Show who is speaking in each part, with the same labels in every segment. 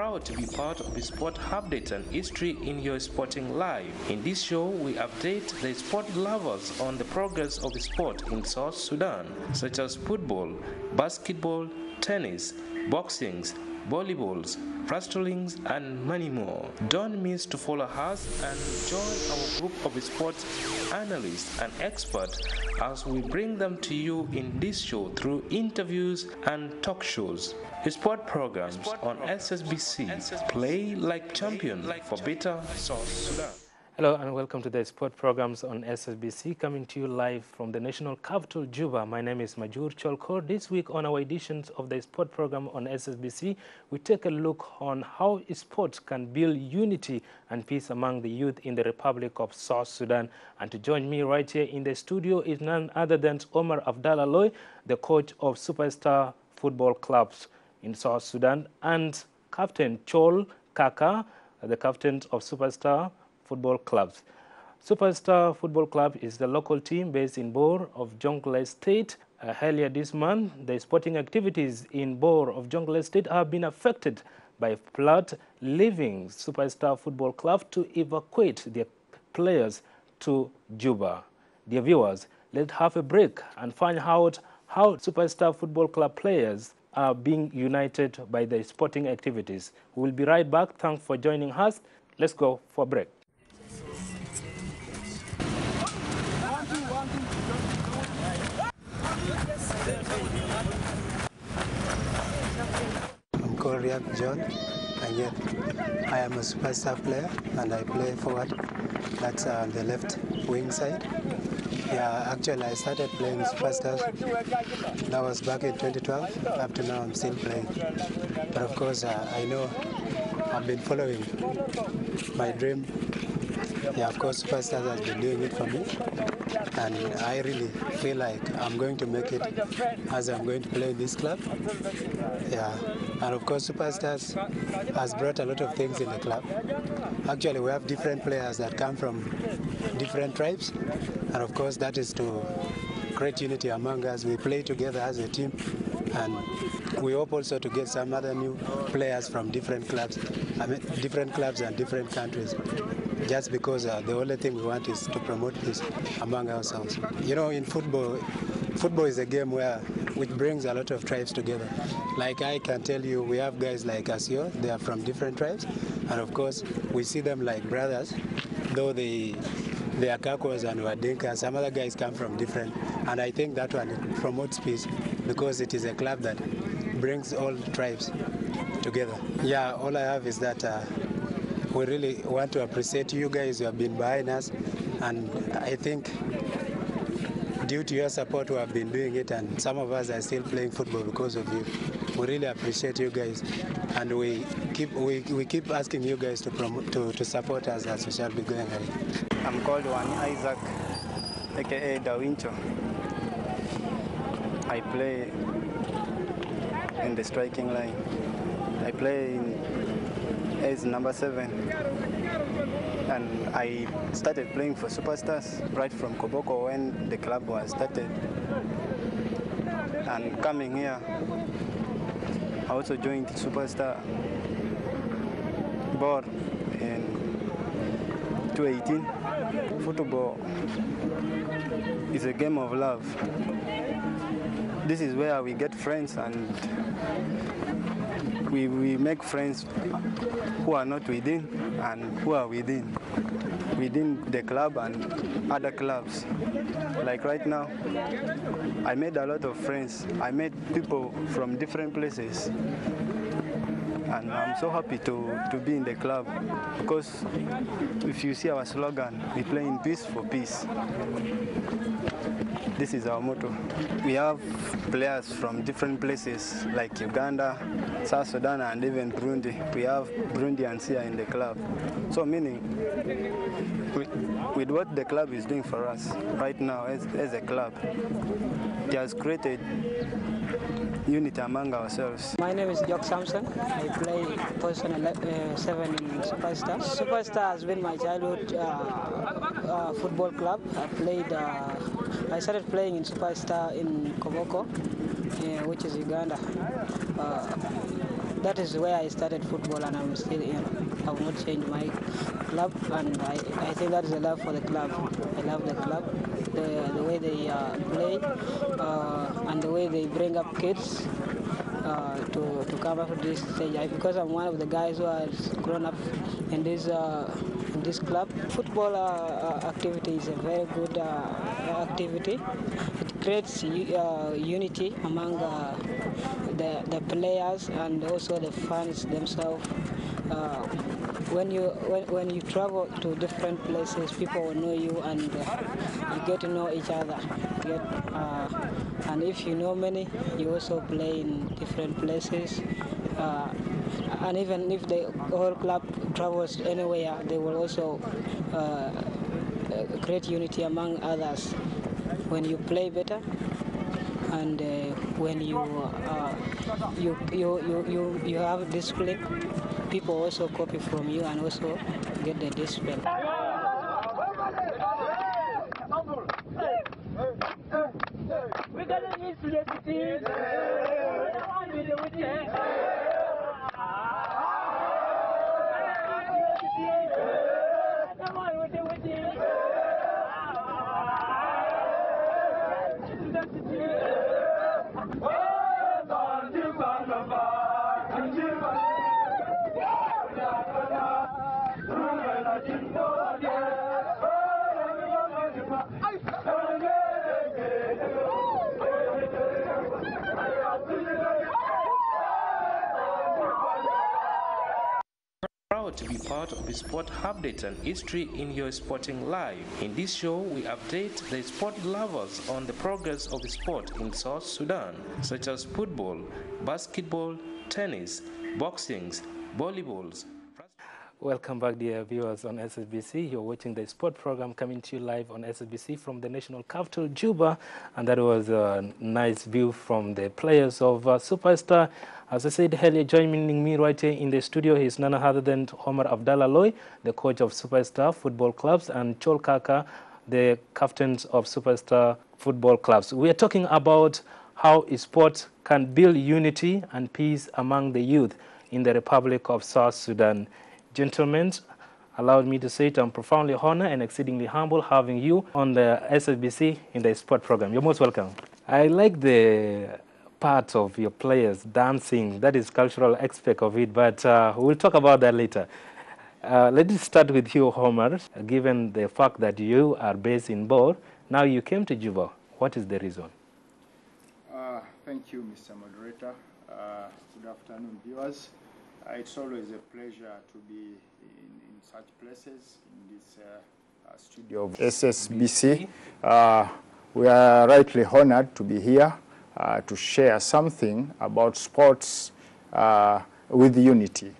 Speaker 1: proud to be part of the sport update and history in your sporting life. In this show, we update the sport lovers on the progress of the sport in South Sudan, such as football, basketball, tennis, boxing, volleyballs, wrestlings, and many more. Don't miss to follow us and join our group of sports analysts and experts as we bring them to you in this show through interviews and talk shows. Sport programs on SSBC. Play like champion for better South Sudan. Hello and welcome to the sport programs on SSBC, coming to you live from the national capital, Juba. My name is Majur Cholkor. This week on our editions of the sport program on SSBC, we take a look on how sport can build unity and peace among the youth in the Republic of South Sudan. And to join me right here in the studio is none other than Omar Abdallah Loy, the coach of Superstar Football Clubs in South Sudan, and Captain Chol Kaka, the captain of Superstar Football Clubs. Superstar Football Club is the local team based in Bor of Jonglei State. Earlier this month, the sporting activities in Bor of Jonglei State have been affected by flood, leaving Superstar Football Club to evacuate their players to Juba. Dear viewers, let's have a break and find out how Superstar Football Club players are being united by the sporting activities. We will be right back. Thanks for joining us. Let's go for a break.
Speaker 2: I'm called Riak John, and yet I am a Superstar player, and I play forward. That's on the left wing side. Yeah, actually I started playing Superstars. That was back in 2012. Up to now I'm still playing. But of course I know I've been following my dream. Yeah, of course Superstars has been doing it for me. And I really feel like I'm going to make it as I'm going to play in this club. Yeah, and of course Superstars has brought a lot of things in the club. Actually, we have different players that come from different tribes, and of course that is to create unity among us. We play together as a team, and we hope also to get some other new players from different clubs, different clubs and different countries. Just because the only thing we want is to promote peace among ourselves. You know, in football is a game which brings a lot of tribes together. Like I can tell you, we have guys like Asio, they are from different tribes, and of course we see them like brothers, though they are Kakos and Wadinka. Some other guys come from different, and I think that one promotes peace because it is a club that brings all tribes together. Yeah, all I have is that we really want to appreciate you guys who have been behind us, and I think due to your support we have been doing it, and some of us are still playing football because of you. We really appreciate you guys, and we keep asking you guys to support us as we shall be going ahead.
Speaker 3: I'm called Wani Isaac, aka Dawincho. I play in the striking line. I play as number 7, and I started playing for Superstars right from Koboko when the club was started. And coming here, I also joined Superstar Bor in 2018. Football is a game of love. This is where we get friends, and we make friends who are not within and who are within the club and other clubs. Like right now, I made a lot of friends. I met people from different places, and I'm so happy to be in the club, because if you see our slogan, we play in peace for peace. This is our motto. We have players from different places like Uganda, South Sudan, and even Burundi. We have Burundians here in the club. So meaning, with what the club is doing for us right now as a club, it has created unity among ourselves.
Speaker 4: My name is Jock Samson. I play position 7 in Superstar. Superstar has been my childhood football club. I started playing in Superstar in Koboko, which is Uganda. that is where I started football, and I'm still, I've not changed my club, and I think that is a love for the club. I love the club, the way they play, and the way they bring up kids to come up to this stage. Because I'm one of the guys who has grown up in this club. Football activity is a very good activity. It creates unity among the players and also the fans themselves. When you travel to different places, people will know you, and you get to know each other. And if you know many, you also play in different places. And even if the whole club travels anywhere, they will also create unity among others. When you play better, and when you have discipline, people also copy from you and also get the discipline.
Speaker 1: Proud to be part of the sport update and history in your sporting life. In this show, we update the sport lovers on the progress of the sport in South Sudan, such as football, basketball, tennis, boxing, volleyballs. Welcome back, dear viewers on SSBC. You're watching the sport program coming to you live on SSBC from the national capital, Juba. And that was a nice view from the players of Superstar. As I said earlier, joining me right here in the studio is none other than Omar Abdallah Loy, the coach of Superstar Football Clubs, and Chol Kaka, the captains of Superstar Football Clubs. We are talking about how sport can build unity and peace among the youth in the Republic of South Sudan. Gentlemen, allowed me to say it, I'm profoundly honored and exceedingly humble having you on the SSBC in the sport program. You're most welcome. I like the part of your players dancing. That is cultural aspect of it, but we'll talk about that later. Let's start with you, Homer. Given the fact that you are based in Bor, now you came to Juba. What is the reason?
Speaker 5: Thank you, Mr. Moderator. Good afternoon, viewers. It's always a pleasure to be in such places, in this studio of SSBC. We are rightly honored to be here to share something about sports with unity.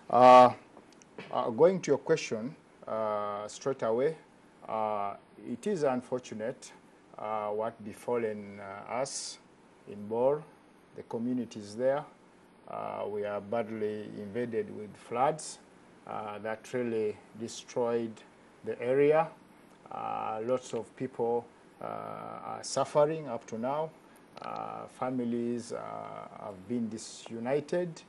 Speaker 5: Going to your question straight away, it is unfortunate what befallen us in Bor, the communities there. We are badly invaded with floods that really destroyed the area. Lots of people are suffering up to now. Families have been disunited.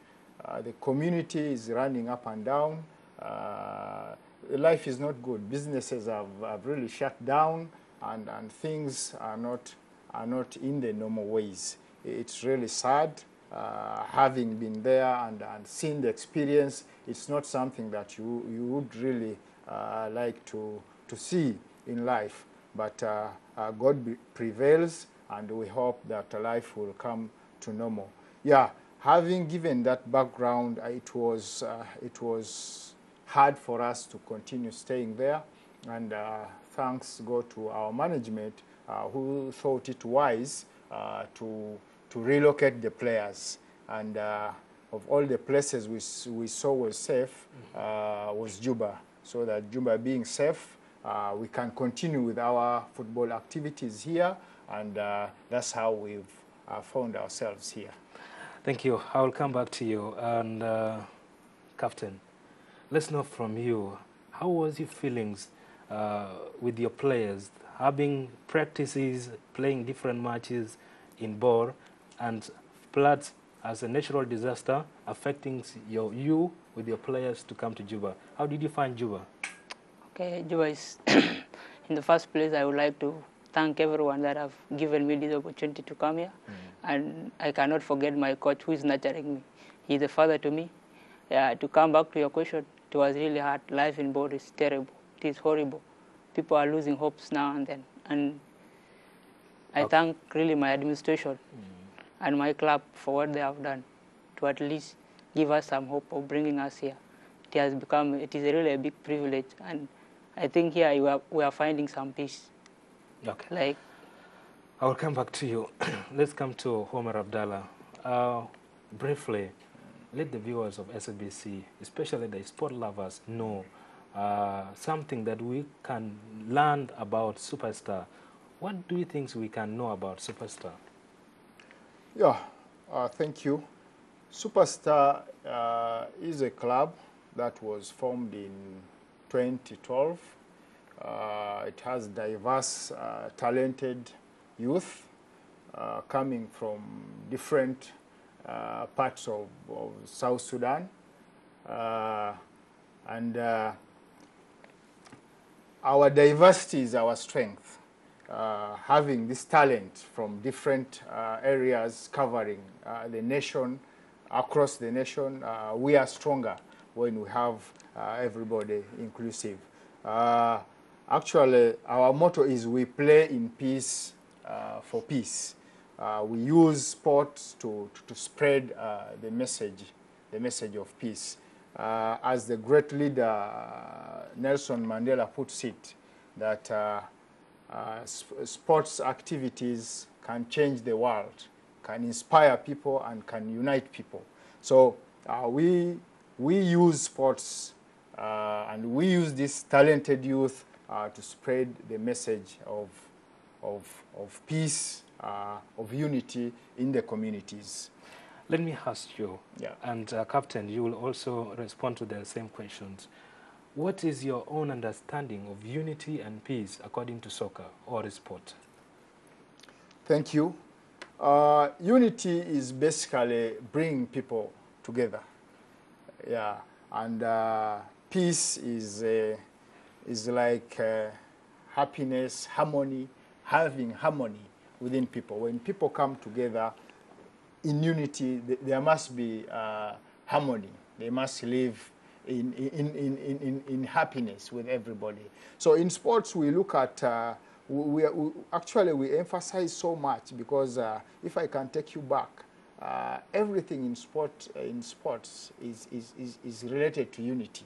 Speaker 5: The community is running up and down. Life is not good. Businesses have really shut down, and things are not in the normal ways. It's really sad. Having been there and seen the experience, it's not something that you would really like to see in life. But God prevails, and we hope that life will come to normal. Yeah, having given that background, it was hard for us to continue staying there, and thanks go to our management who thought it wise to relocate the players. And of all the places we saw was safe was Juba. So that Juba being safe, we can continue with our football activities here, and that's how we've found ourselves here.
Speaker 1: Thank you. I will come back to you. And Captain, let's know from you, how was your feelings with your players, having practices, playing different matches in Bor, and floods as a natural disaster affecting you with your players to come to Juba. How did you find Juba?
Speaker 4: Okay, Juba is, in the first place, I would like to thank everyone that have given me this opportunity to come here. And I cannot forget my coach who is nurturing me. He's a father to me. To come back to your question, it was really hard. Life in board is terrible. It is horrible. People are losing hopes now and then. And I thank really my administration and my club for what they have done to at least give us some hope of bringing us here. It is really a big privilege, and I think here we are finding some peace.
Speaker 1: Okay. I will come back to you. Let's come to Homer Abdallah. Briefly, let the viewers of SSFC, especially the sport lovers, know something that we can learn about Superstar. What do you think we can know about Superstar?
Speaker 5: Yeah, thank you. Superstar is a club that was formed in 2012. It has diverse, talented youth coming from different parts of South Sudan. And our diversity is our strength. Having this talent from different areas covering the nation, across the nation, we are stronger when we have everybody inclusive. Actually, our motto is we play in peace for peace. We use sports to spread the message of peace. As the great leader Nelson Mandela puts it, that sports activities can change the world, can inspire people, and can unite people. So we use sports and we use this talented youth to spread the message of peace, of unity in the communities.
Speaker 1: Let me ask you, and Captain, you will also respond to the same questions. What is your own understanding of unity and peace according to soccer or sport?
Speaker 5: Thank you. Unity is basically bringing people together. Yeah, and peace is like happiness, harmony, having harmony within people. When people come together in unity, there must be harmony. They must live in happiness with everybody. So in sports, we look at, we emphasize so much because if I can take you back, everything in sports is related to unity.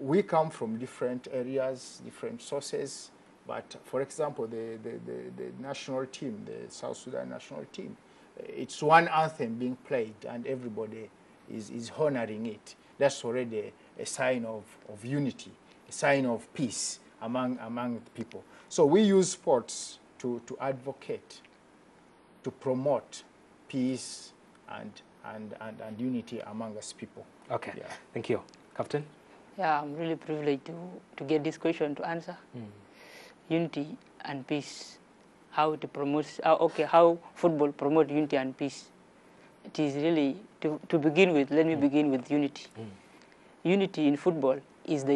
Speaker 5: We come from different areas, different sources, but for example, the national team, the South Sudan national team, it's one anthem being played and everybody is honoring it. That's already a sign of unity, a sign of peace among the people. So we use sports to advocate, to promote peace and unity among us people.
Speaker 1: Okay, thank you. Captain?
Speaker 4: Yeah, I'm really privileged to get this question to answer. Unity and peace, how football promotes unity and peace. It is really, to begin with, let me begin with unity. Unity in football is the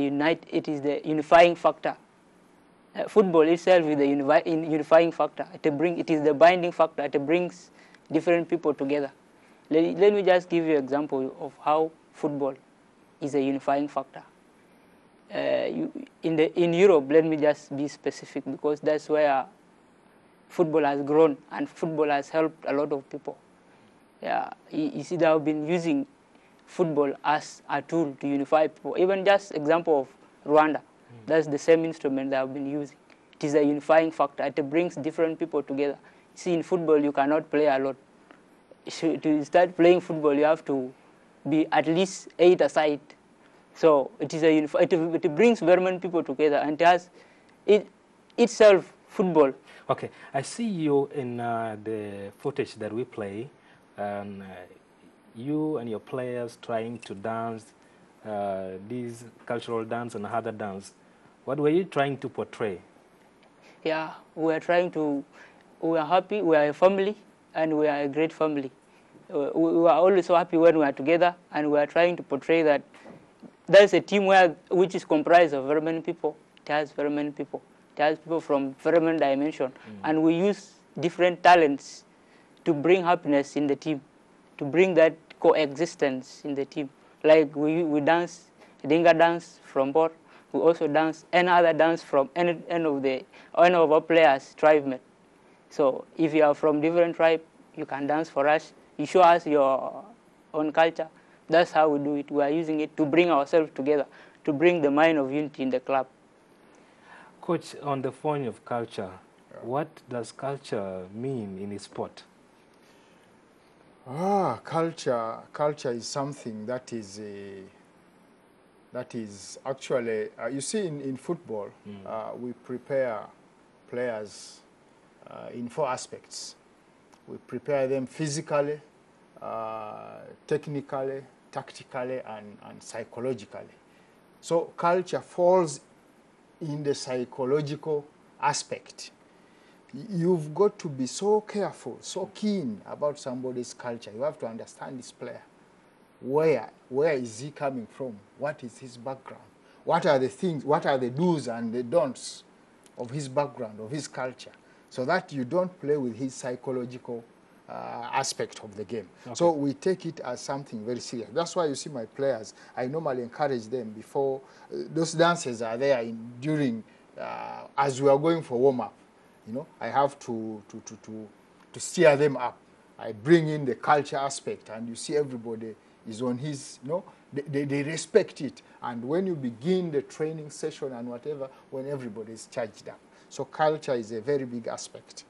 Speaker 4: unifying factor. Football itself is the unifying factor. It is the binding factor. It brings different people together. Let me just give you an example of how football is a unifying factor. In Europe, let me just be specific because that's where football has grown and football has helped a lot of people. Yeah, you see, they have been using football as a tool to unify people. Even just example of Rwanda, that's the same instrument they have been using. It is a unifying factor. It brings different people together. You see, in football, you cannot play alone. To start playing football, you have to be at least 8 aside. So it is it brings very many people together, and itself football.
Speaker 1: Okay, I see you in the footage that we play, and you and your players trying to dance these cultural dance and other dance. What were you trying to portray?
Speaker 4: Yeah, we are happy, we are a family, and we are a great family. we are always so happy when we are together, and we are trying to portray that there's a team which is comprised of very many people. It has very many people. It has people from very many dimensions, and we use different talents to bring happiness in the team, to bring that coexistence in the team. Like we dance Dinga dance from Bor. We also dance any other dance from any of our players' tribe mate. So if you are from different tribe, you can dance for us. You show us your own culture. That's how we do it. We are using it to bring ourselves together, to bring the mind of unity in the club.
Speaker 1: Coach, on the point of culture, what does culture mean in sport?
Speaker 5: Culture is something that is actually, you see in football, we prepare players in 4 aspects. We prepare them physically, technically, tactically, and psychologically. So culture falls in the psychological aspect. You've got to be so careful, so keen about somebody's culture. You have to understand this player. Where is he coming from? What is his background? What are the things, what are the do's and the don'ts of his background, of his culture, so that you don't play with his psychological aspect of the game. Okay. So we take it as something very serious. That's why you see my players, I normally encourage them before, those dances are there during, as we are going for warm-up. You know, I have to steer them up. I bring in the culture aspect, and you see everybody is on his, you know, they respect it. And when you begin the training session and whatever, when everybody is charged up. So culture is a very big aspect.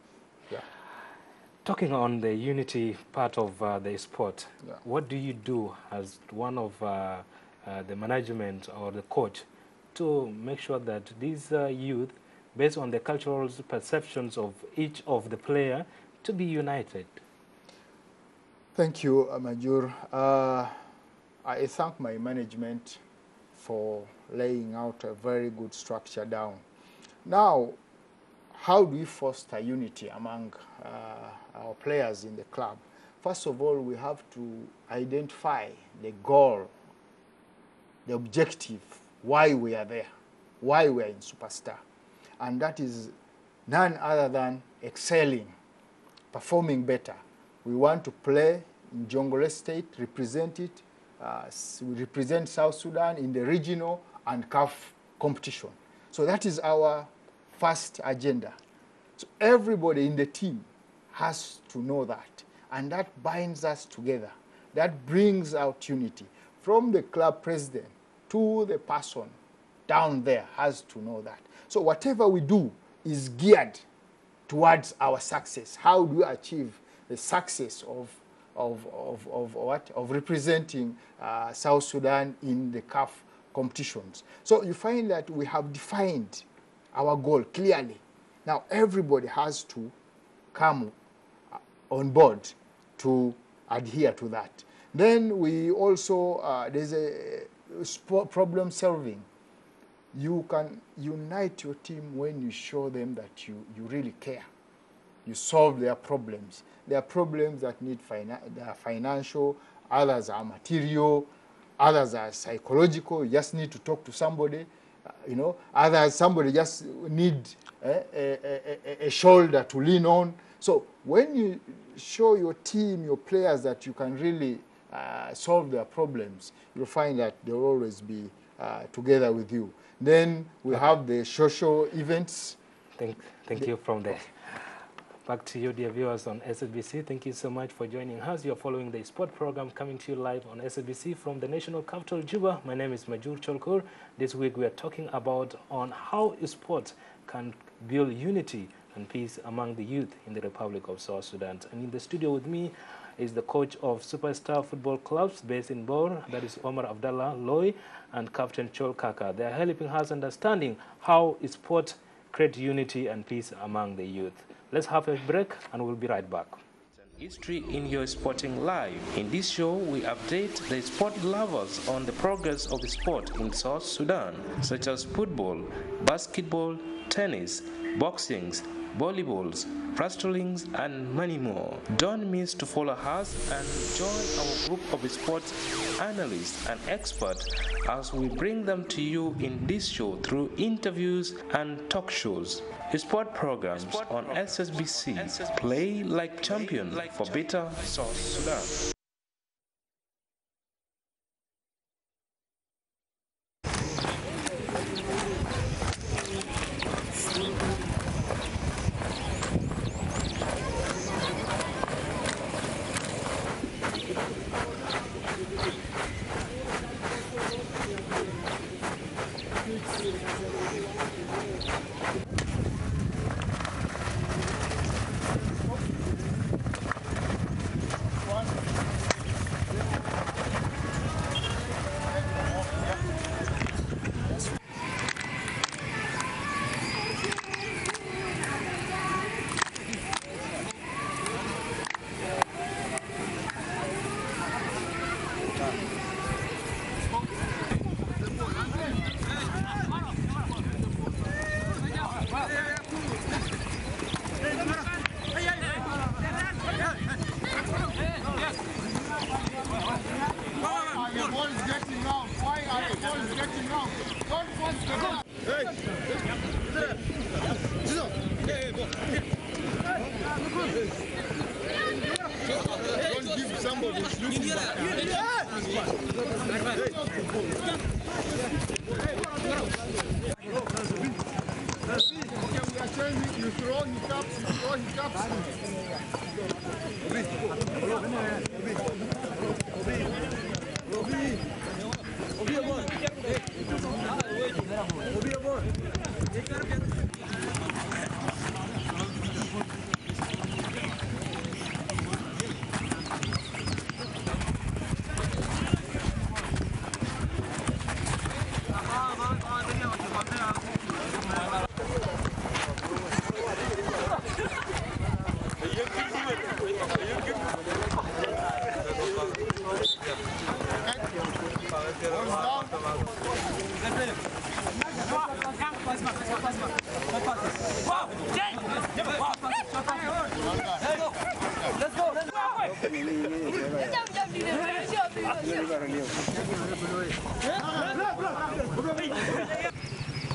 Speaker 5: Yeah.
Speaker 1: Talking on the unity part of the sport, what do you do as one of the management or the coach to make sure that these youth, based on the cultural perceptions of each of the player, to be united?
Speaker 5: Thank you, Majur. I thank my management for laying out a very good structure down. Now, how do we foster unity among our players in the club? First of all, we have to identify the goal, the objective, why we are there, why we are in Superstar. And that is none other than excelling, performing better. We want to play in Jonglei State, represent it. We represent South Sudan in the regional and CAF competition. So that is our first agenda. So everybody in the team has to know that. And that binds us together. That brings out unity. From the club president to the person down there has to know that. So whatever we do is geared towards our success. How do we achieve the success of representing South Sudan in the CAF competitions? So you find that we have defined our goal clearly. Now everybody has to come on board to adhere to that. Then we also, there's a problem solving. You can unite your team when you show them that you really care. You solve their problems. There are problems that need financial, others are material, others are psychological. You just need to talk to somebody, you know. Others, somebody just need a shoulder to lean on. So when you show your team, your players, that you can really solve their problems, you'll find that they'll always be together with you. Then we have the social events.
Speaker 1: Thank you from there. Back to you, dear viewers on SSBC. Thank you so much for joining us. You're following the sport program coming to you live on SSBC from the national capital, Juba. My name is Majur Cholkur. This week we are talking about on how sport can build unity and peace among the youth in the Republic of South Sudan. And in the studio with me is the coach of Superstar Football Clubs based in Bor, that is Omar Abdallah Loy, and Captain Chol Kaka. They are helping us understanding how sport creates unity and peace among the youth. Let's have a break and we'll be right back. History in your sporting life. In this show, we update the sport lovers on the progress of the sport in South Sudan, such as football, basketball, tennis, boxing, volleyballs, wrestlings, and many more. Don't miss to follow us and join our group of sports analysts and experts as we bring them to you in this show through interviews and talk shows. Sport programs on SSBC. Play like champion for better South Sudan.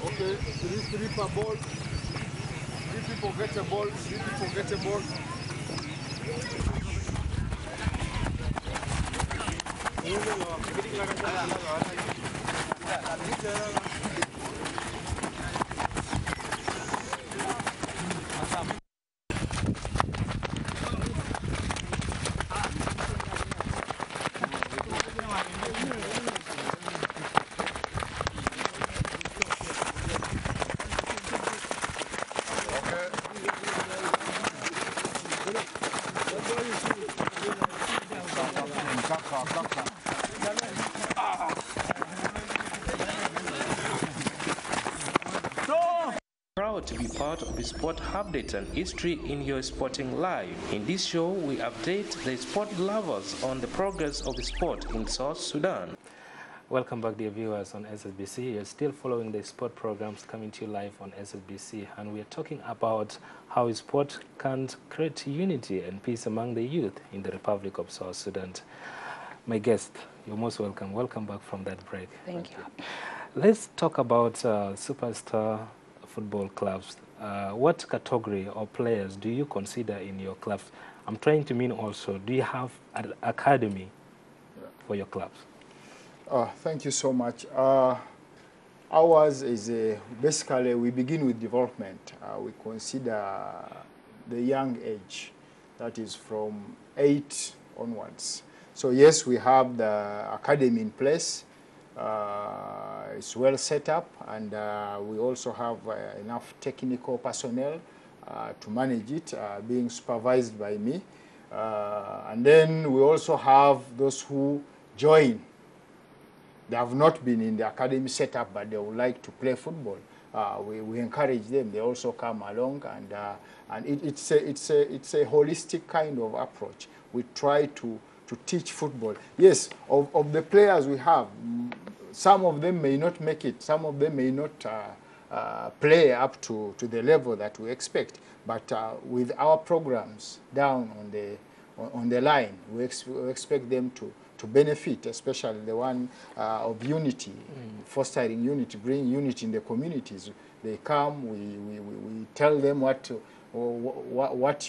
Speaker 6: Okay, three per ball. 3 people get a ball, 3 people get a ball.
Speaker 1: Proud to be part of the sport updates and history in your sporting life. In this show, we update the sport lovers on the progress of the sport in South Sudan.
Speaker 7: Welcome back, dear viewers on SSBC. You're still following the sport programs coming to you live on SSBC, and we're talking about how sport can create unity and peace among the youth in the Republic of South Sudan. My guest, you're most welcome. Welcome back from that break.
Speaker 4: Thank you.
Speaker 7: Let's talk about superstar football clubs. What category of players do you consider in your clubs? I'm trying to mean also, do you have an academy for your clubs?
Speaker 5: Thank you so much. Ours is basically we begin with development. We consider the young age, that is from 8 onwards. So yes, we have the academy in place. It's well set up, and we also have enough technical personnel to manage it, being supervised by me. And then we also have those who join. They have not been in the academy setup, but they would like to play football. We encourage them. They also come along, and it's a holistic kind of approach. We try to teach football. Yes, of the players we have, some of them may not make it. Some of them may not play up to the level that we expect. But with our programs down on the line, we expect them to benefit, especially the one of unity, fostering unity, bringing unity in the communities. They come, we tell them what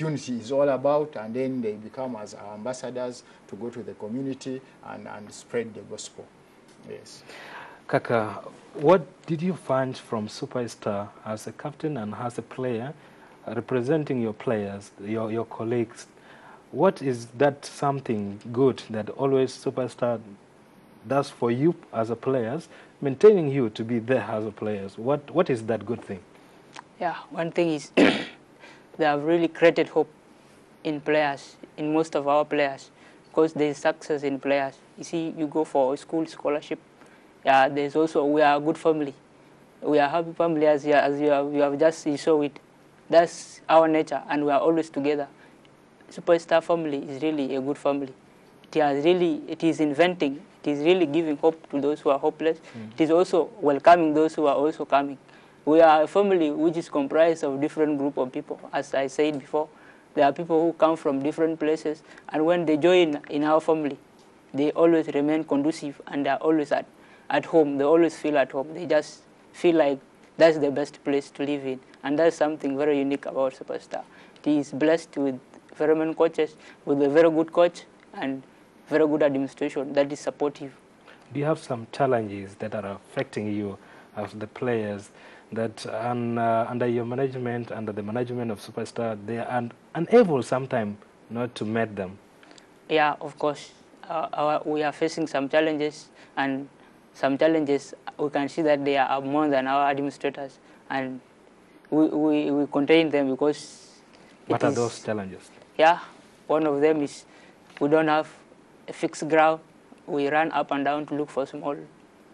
Speaker 5: unity is all about, and then they become as our ambassadors to go to the community and spread the gospel. Yes.
Speaker 7: Kaka, what did you find from Superstar as a captain and as a player, representing your players, your colleagues? What is that something good that always Superstar does for you as a players, maintaining you to be there as a players? What is that good thing?
Speaker 4: Yeah, one thing is they have really created hope in players, in most of our players, because there is success in players. You see, you go for a school scholarship. Yeah, there's also, we are a good family. We are a happy family, as you have just shown it. That's our nature, and we are always together. Superstar family is really a good family. It is inventing, it is really giving hope to those who are hopeless. It is also welcoming those who are also coming. We are a family which is comprised of different group of people. As I said before, there are people who come from different places, and when they join in our family, they always remain conducive, and they are always at home. They always feel at home. They just feel like that's the best place to live in, and that's something very unique about Superstar. It is blessed with very many coaches, with a very good coach and very good administration that is supportive.
Speaker 7: Do you have some challenges that are affecting you as the players that under your management, under the management of Superstar, they are unable sometimes not to meet them?
Speaker 4: Yeah, of course. We are facing some challenges, and some challenges we can see that they are more than our administrators, and we contain them because...
Speaker 7: What are those challenges?
Speaker 4: Yeah, one of them is we don't have a fixed ground. We run up and down to look for small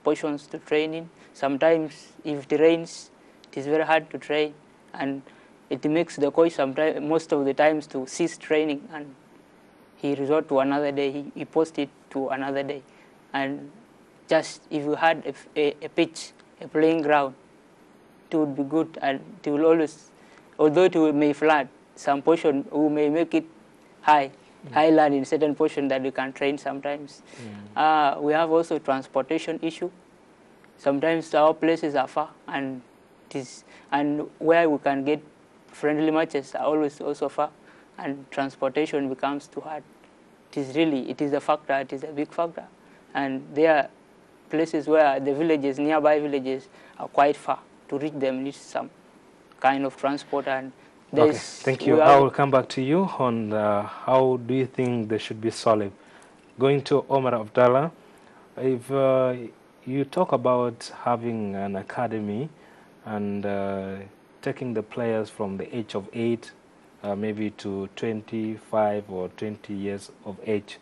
Speaker 4: portions to train in. Sometimes if it rains, it is very hard to train, and it makes the coach sometimes, most of the times, to cease training, and he resort to another day. He posts it to another day. And just if you had a pitch, a playing ground, it would be good, and it will always, although it may flat, some portion we may make it highland in certain portion that you can train sometimes. We have also transportation issue. Sometimes our places are far, and where we can get friendly matches are always also far, and transportation becomes too hard. It is a factor. It is a big factor, and there are places where the villages, nearby villages, are quite far. To reach them needs some kind of transport, and
Speaker 7: okay, thank you. I will come back to you on how do you think they should be solved. Going to Omar Abdallah, if you talk about having an academy and taking the players from the age of 8 maybe to 25 or 20 years of age.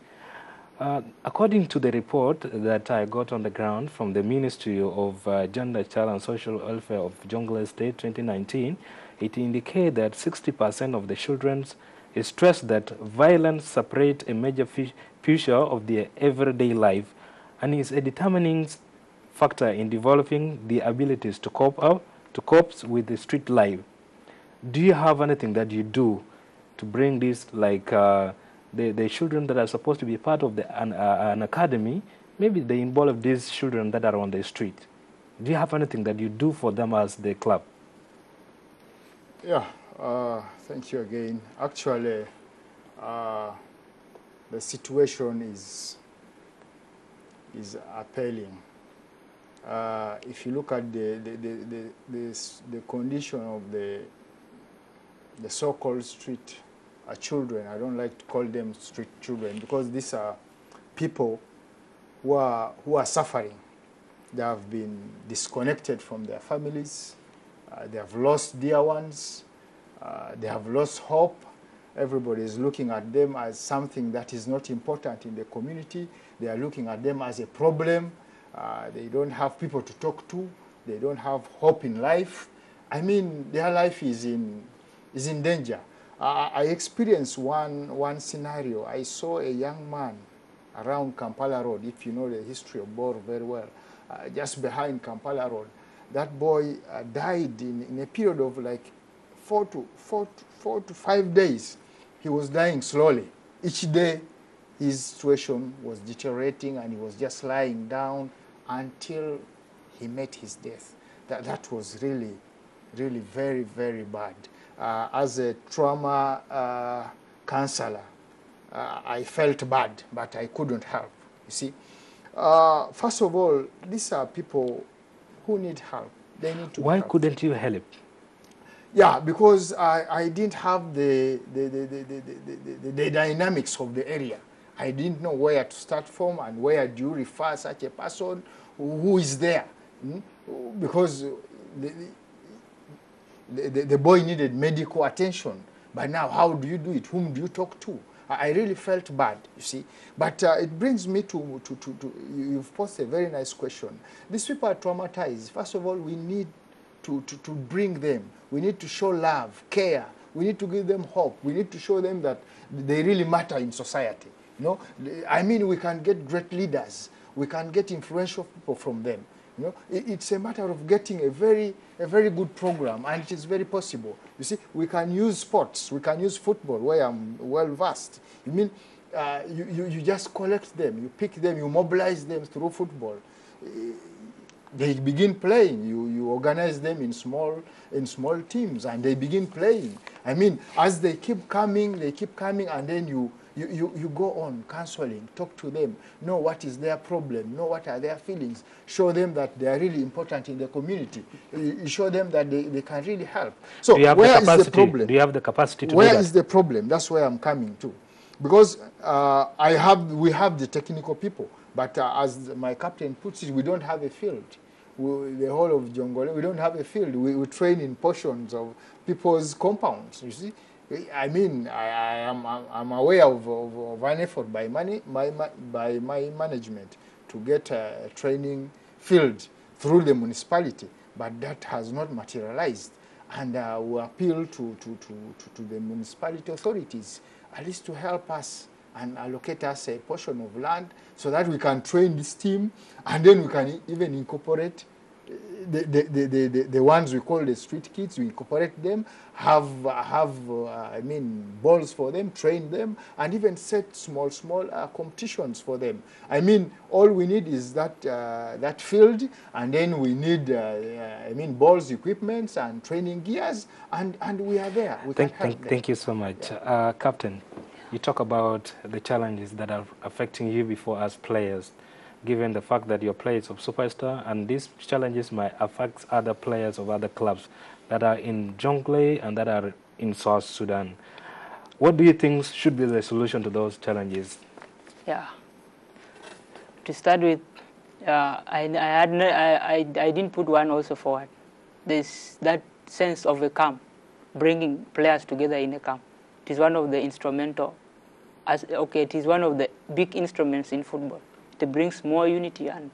Speaker 7: According to the report that I got on the ground from the Ministry of Gender, Child and Social Welfare of Jonglei State 2019, it indicates that 60% of the children stress that violence separates a major feature of their everyday life and is a determining factor in developing the abilities to cope with the street life. Do you have anything that you do to bring this, like the children that are supposed to be part of an academy, maybe they involve these children that are on the street? Do you have anything that you do for them as the club?
Speaker 5: Yeah, thank you again. Actually, the situation is appalling. If you look at the condition of the so-called street children, I don't like to call them street children because these are people who are suffering. They have been disconnected from their families. They have lost dear ones. They have lost hope. Everybody is looking at them as something that is not important in the community. They are looking at them as a problem. They don't have people to talk to. They don't have hope in life. I mean, their life is in danger. I experienced one scenario. I saw a young man around Kampala Road, if you know the history of Bor very well, just behind Kampala Road. that boy died in a period of like 4 to 5 days. He was dying slowly. Each day, his situation was deteriorating, and he was just lying down until he met his death. That was really, really very, very bad. As a trauma counselor, I felt bad, but I couldn't help, you see. First of all, these are people who need help. They need to
Speaker 7: Why
Speaker 5: help.
Speaker 7: couldn't you help?
Speaker 5: Yeah, because I didn't have the dynamics of the area. I didn't know where to start from and where do you refer such a person who is there. Because the boy needed medical attention. But now, how do you do it? Whom do you talk to? I really felt bad, you see. But it brings me to you've posed a very nice question. These people are traumatized. First of all, we need to bring them. We need to show love, care. We need to give them hope. We need to show them that they really matter in society. You know, I mean, we can get great leaders. We can get influential people from them. You know, it's a matter of getting a very good program, and it is very possible. You see, we can use sports. We can use football, where I'm well versed. You mean, you just collect them, you pick them, you mobilize them through football. They begin playing. You organize them in small teams, and they begin playing. I mean, as they keep coming, and then you go on counseling, talk to them, know what is their problem, know what are their feelings, show them that they are really important in the community. You show them that they can really help. So where is the problem?
Speaker 7: Do you have the capacity to do
Speaker 5: Where
Speaker 7: that?
Speaker 5: is the problem? That's where I'm coming to. Because we have the technical people, but as my captain puts it, we don't have a field. The whole of Jongole, we don't have a field. We train in portions of people's compounds, you see. I mean, I'm aware of an effort by my management to get a training field through the municipality, but that has not materialized. And we appeal to the municipality authorities, at least to help us and allocate us a portion of land so that we can train this team, and then we can even incorporate the ones we call the street kids. We incorporate them, have I mean, balls for them, train them, and even set small competitions for them. I mean, all we need is that field, and then we need I mean, balls, equipments, and training gears, and we are there. We can help them.
Speaker 7: Thank you so much, Captain. You talk about the challenges that are affecting you before as players, given the fact that you're players of Superstar, and these challenges might affect other players of other clubs that are in Jonglei and that are in South Sudan. What do you think should be the solution to those challenges?
Speaker 4: Yeah. To start with, I didn't put one also forward. There's that sense of a camp, bringing players together in a camp. It is one of the instrumental, it is one of the big instruments in football. It brings more unity and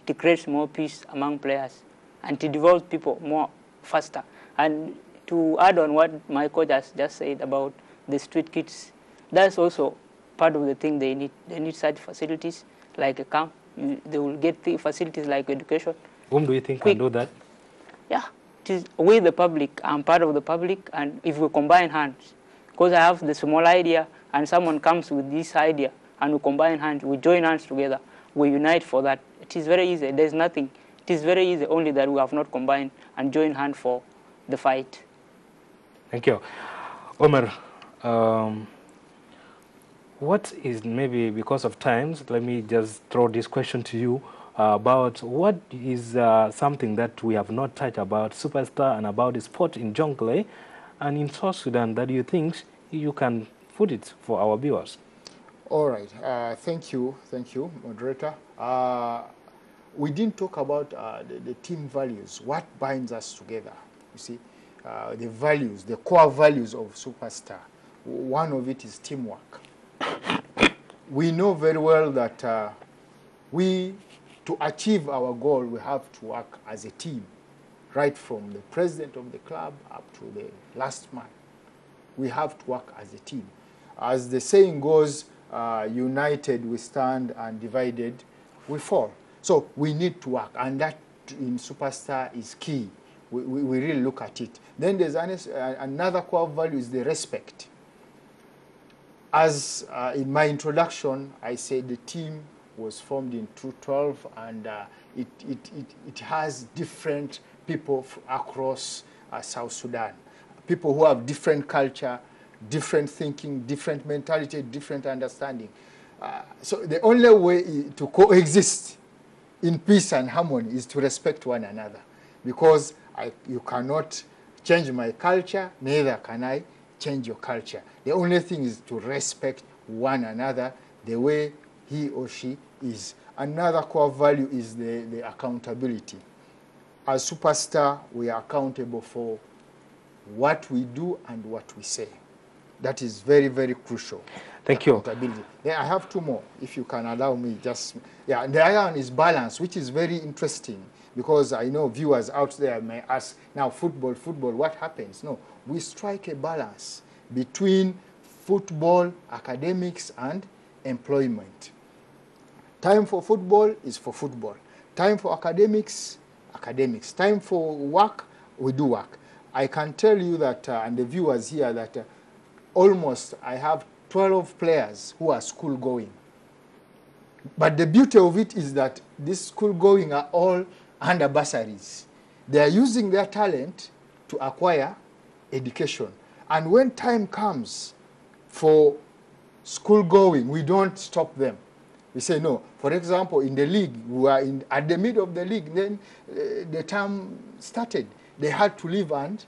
Speaker 4: it creates more peace among players, and it develops people more faster. And to add on what my coach has just said about the street kids, that's also part of the thing they need. They need such facilities like a camp. They will get the facilities like education.
Speaker 7: Whom do you think can do that?
Speaker 4: Yeah, it is with the public. I'm part of the public, and if we combine hands, because I have the small idea and someone comes with this idea and we combine hands, we join hands together, we unite for that. It is very easy. There's nothing. It is very easy, only that we have not combined and joined hands for the fight.
Speaker 7: Thank you. Omer, what is, maybe because of times, let me just throw this question to you about what is something that we have not touched about Superstar and about the sport in Jonglei and in South Sudan that you think you can put it for our viewers?
Speaker 5: All right. Thank you, moderator. We didn't talk about the team values, what binds us together. You see, the values, the core values of Superstar. One of it is teamwork. We know very well that to achieve our goal, we have to work as a team, right from the president of the club up to the last man. We have to work as a team. As the saying goes, united we stand and divided we fall. So we need to work, and that in Superstar is key. We really look at it. Then there's another core value is the respect. As in my introduction, I said the team was formed in 2012, and it has different people across South Sudan. People who have different culture, different thinking, different mentality, different understanding. So the only way to coexist in peace and harmony is to respect one another, because you cannot change my culture, neither can I change your culture. The only thing is to respect one another the way he or she is. Another core value is the accountability. As Superstar, we are accountable for what we do and what we say. That is very, very crucial.
Speaker 7: Thank you.
Speaker 5: Then I have two more, if you can allow me. The other one is balance, which is very interesting, because I know viewers out there may ask, now football, what happens? No, we strike a balance between football, academics, and employment. Time for football is for football. Time for academics, academics. Time for work, we do work. I can tell you that, and the viewers here, that almost I have 12 players who are school going. But the beauty of it is that these school going are all under bursaries. They are using their talent to acquire education. And when time comes for school going, we don't stop them. We say no. For example, in the league, we were at the middle of the league, then the term started. They had to leave and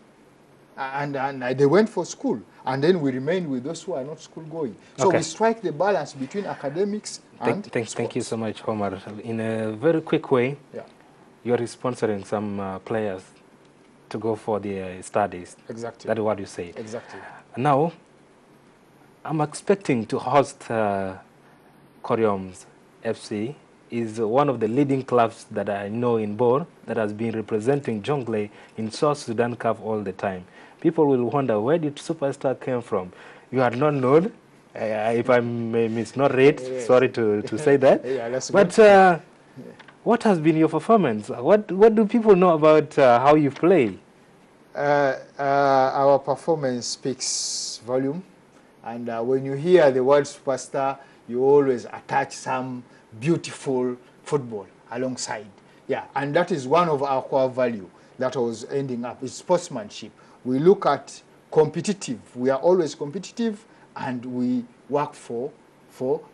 Speaker 5: they went for school. And then we remain with those who are not school going. So we strike the balance between academics and sports.
Speaker 7: Thank you so much, Omar. In a very quick way, you're sponsoring some players to go for their studies.
Speaker 5: Exactly.
Speaker 7: That is what you say.
Speaker 5: Exactly.
Speaker 7: Now, I'm expecting to host Koryoms FC. Is one of the leading clubs that I know in Bor that has been representing Jonglei in South Sudan Cup all the time. People will wonder, where did Superstar came from? You are not known. If I may misnarrate, sorry to say that. But what has been your performance? What do people know about how you play?
Speaker 5: Our performance speaks volume. And when you hear the word Superstar, you always attach some beautiful football alongside. Yeah, and that is one of our core value that was ending up, is sportsmanship. We look at competitive. We are always competitive, and we work for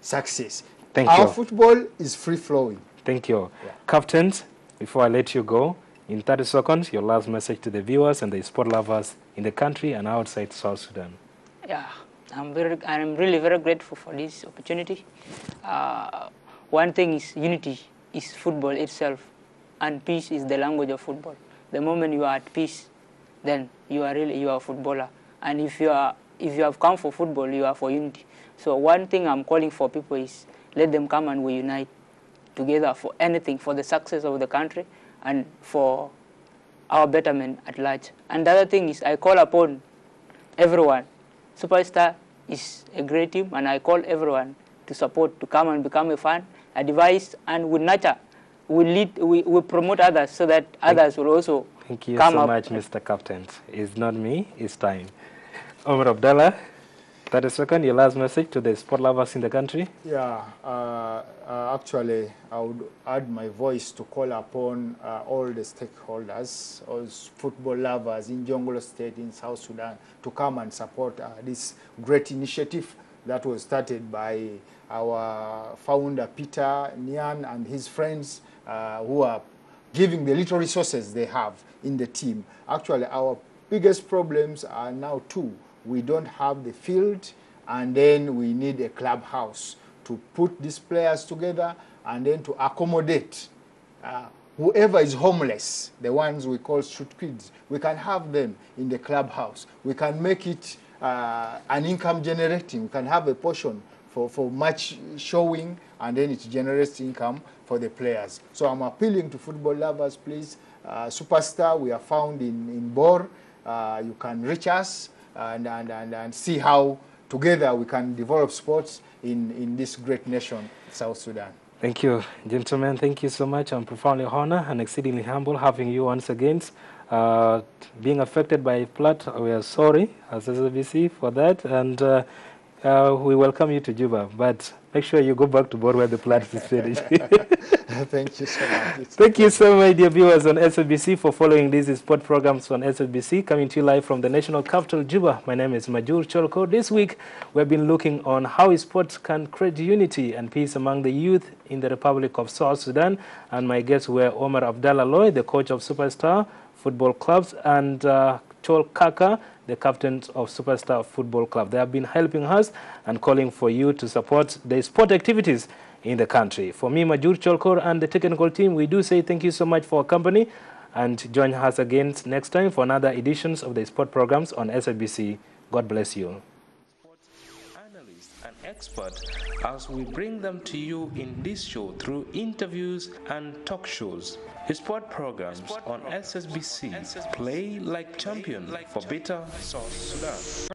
Speaker 5: success.
Speaker 7: Thank you.
Speaker 5: Our football is free-flowing.
Speaker 7: Thank you. Yeah. Captains, before I let you go, in 30 seconds, your last message to the viewers and the sport lovers in the country and outside South Sudan.
Speaker 4: Yeah, I'm really very grateful for this opportunity. One thing is unity is football itself, and peace is the language of football. The moment you are at peace, then you are a footballer. And if you have come for football, you are for unity. So one thing I'm calling for people is let them come and we unite together for anything, for the success of the country and for our betterment at large. And the other thing is I call upon everyone. Superstar is a great team, and I call everyone to support, to come and become a fan, advise, and we nurture, we promote others so that others will also
Speaker 7: Thank you
Speaker 4: come
Speaker 7: so
Speaker 4: up.
Speaker 7: much, Mr. Captain. It's not me, it's time. Omar Abdallah, 30 seconds, your last message to the sport lovers in the country?
Speaker 5: Yeah, actually, I would add my voice to call upon all the stakeholders, all football lovers in Jonglei State, in South Sudan, to come and support this great initiative that was started by our founder, Peter Nian, and his friends who are giving the little resources they have in the team. Actually, our biggest problems are now two. We don't have the field, and then we need a clubhouse to put these players together and then to accommodate whoever is homeless, the ones we call street kids. We can have them in the clubhouse. We can make it an income generating. We can have a portion for match showing, and then it generates income for the players. So I'm appealing to football lovers, please. Superstar, we are found in Bor. You can reach us and see how together we can develop sports in this great nation, South Sudan.
Speaker 7: Thank you, gentlemen. Thank you so much. I'm profoundly honored and exceedingly humble having you once again. Being affected by flood, we are sorry as SSBC for that, and we welcome you to Juba. But make sure you go back to board where the flood is finished.
Speaker 5: Thank you so much.
Speaker 7: Thank you so much, dear viewers on SSBC, for following these sport programs on SSBC, coming to you live from the national capital, Juba. My name is Majur Cholko. This week, we've been looking on how sport can create unity and peace among the youth in the Republic of South Sudan. And my guests were Omar Abdallah Loy, the coach of Superstar Football Clubs, and Chol Kaka, the captain of Superstar Football Club. They have been helping us and calling for you to support the sport activities in the country. For me, Majur Cholkor, and the technical team, we do say thank you so much for your company, and join us again next time for another editions of the sport programs on SSBC. God bless you.
Speaker 1: Sports analysts and experts as we bring them to you in this show through interviews and talk shows. Sport programs on SSBC. Play like champion for better South Sudan.